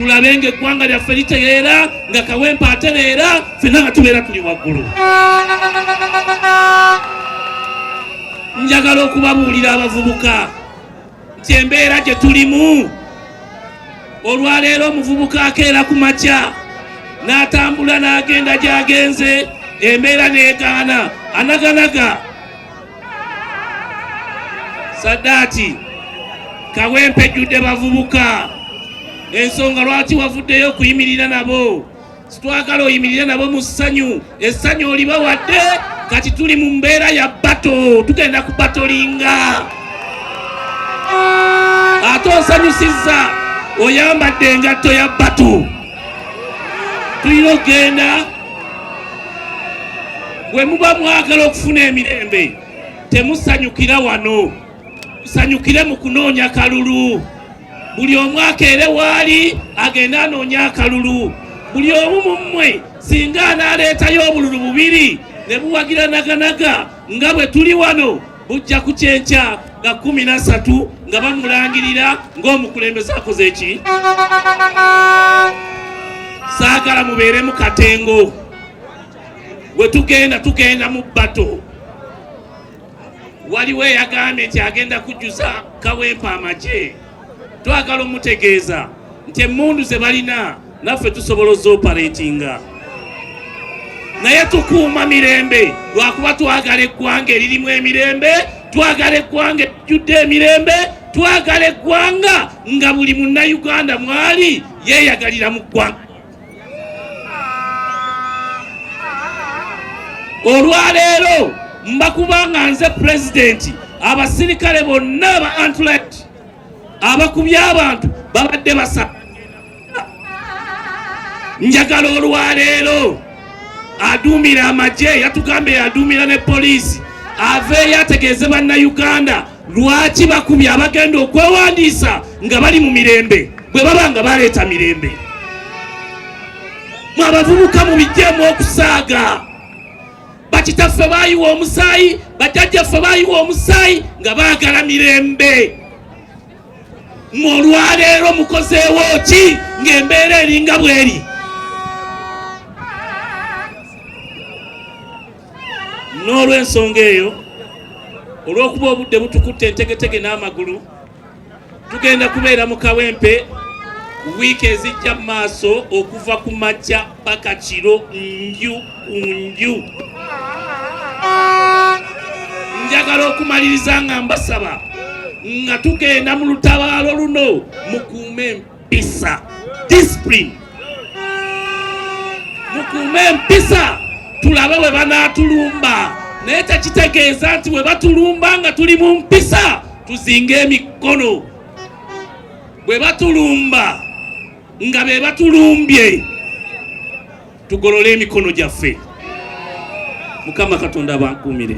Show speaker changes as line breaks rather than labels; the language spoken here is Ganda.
Tulabenge eggwanga lyaffe litegeera nga Kawempe atereera ffenna nga tubeera tuli waggulu. Njagala okubabuulira abavubuka nti embeera gye tulimu olwaleero omuvubuka akeera ku makya n'atambula n'agenda gy'agenze embeera n'egaana anaganaga. Sadaati Kawempe ejjudde bavubuka. Ensonga lwaki wavuddeyo okuyimirira nabo. Sitwagala oyimirira nabo mu ssanyu. Essanyu olibawadde, kati tuli mu mbeera ya bato. Tugenda ku batolinga. Ate onsanyusizza oyambadde engatto ya bato. Tulina okgenda. Bwe muba mwagala okufuna emirembe temusanyukira wano. Sanyukire mu kunoonya kalulu. Buli omu akeere waali agenda anoonya akalulu. Buli omu mu mmwe singa anaaleetayo obululu bubiri ne buwagiranaganaga nga bwe tuli wano bujja ku kyenkya nga 13 nga bamulangirira ng'omukulembeze akoze eki. Saagala mubeere mu katengo. Bwe tugenda mu bato. Waliwo eyagambye nti agenda kujjuza Kawempe amagye. Twagala omutegeeza nti emmundu ze balina naffe tusobola operatinga. Naye tukuuma mirembe lwakuba twagala eggwanga eririmu emirembe, twagala eggwanga ejjudde emirembe, twagala eggwanga nga buli munnayuganda mwali yeeyagalira mu ggwanga. Olwaleero mbakubanga nze pulezidenti abasirikale bonna aba Antlet abakubye abantu babadde basatu. Njagala olwaleero aduumira amagye yatugambe yaduumira ne poliisi aveeyo ategeeze bannayuganda lwaki bakubye abagenda okwewandiisa nga bali mu mirembe bwe baba nga baleeta mirembe. Mwe abavubuka mubijjeemu okusaaga. Bakitaffe baayiwa omusaayi, bajjajjaffe baayiwa omusaayi nga baagala mirembe. Olwaleero mukozeewo ki ng'embeera eringa bweri? N'olw'ensonga eyo, olw'okuba obudde butukutte entegetege n'amagulu, tugenda kubeera mu Kawempe wiiki ezijja mu maaso okuva ku makya paka kiro nju ku nju. Njagala okumaliriza nga mbasaba nga tugenda mu lutabaalo luno mukuume empisa. Discipline. Mukuume empisa tulabe bwe banaatulumba. Naye tekitegeeza nti bwe batulumba nga tuli mu mpisa tuzinga emikono. Bwe batulumba nga be batulumbye tugolole emikono gyaffe. Mukama Katonda abankuumire.